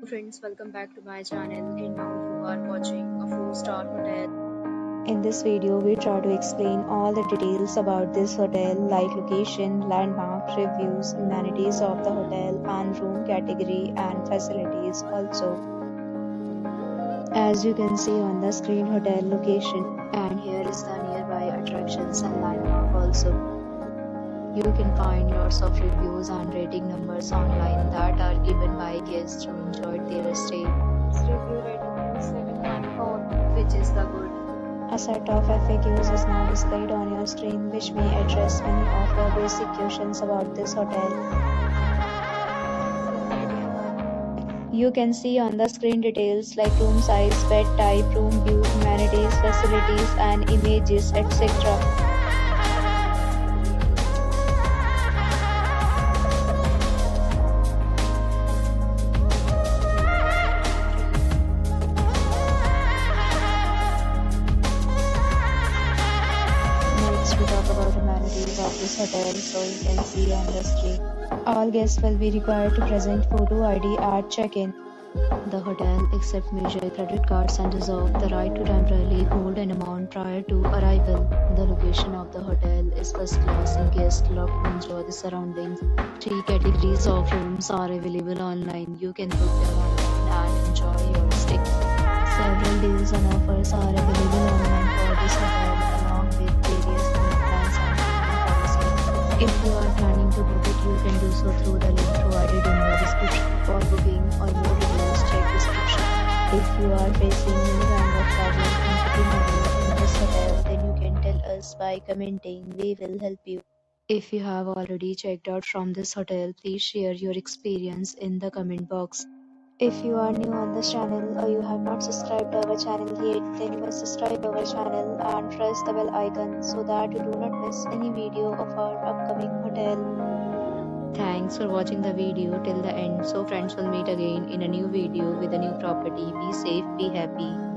friends, welcome back to my channel, and now you are watching a 4-star hotel. In this video, we try to explain all the details about this hotel like location, landmark, reviews, amenities of the hotel and room category and facilities also. As you can see on the screen, hotel location, and here is the nearby attractions and landmark also. You can find lots of reviews and rating numbers online that are given by guests who enjoyed their stay. Its review rating is 7.4, which is the good. A set of FAQs is now displayed on your screen, which may address many of your basic questions about this hotel. You can see on the screen details like room size, bed type, room view, amenities, facilities, and images, etc. Next, we talk about amenities of this hotel, so you can see on the screen. All guests will be required to present photo ID at check-in. The hotel accepts major credit cards and reserves the right to temporarily hold an amount prior to arrival. The location of the hotel is first class and guests love to enjoy the surroundings. 3 categories of rooms are available online. You can book them online and enjoy your stay. Several deals and offers are available online for this hotel along with various meal plans and payment policies. If you are planning to book it, you can do so through the link provided in the description. For booking or more details, check description. If you are facing any kind of problem in booking a room in this hotel, then you can tell us by commenting. We will help you. If you have already checked out from this hotel, please share your experience in the comment box. If you are new on this channel or you have not subscribed our channel yet, then you must subscribe our channel and press the bell icon so that you do not miss any video of our upcoming hotel. Thanks for watching the video till the end. So friends, will meet again in a new video with a new property. Be safe, be happy.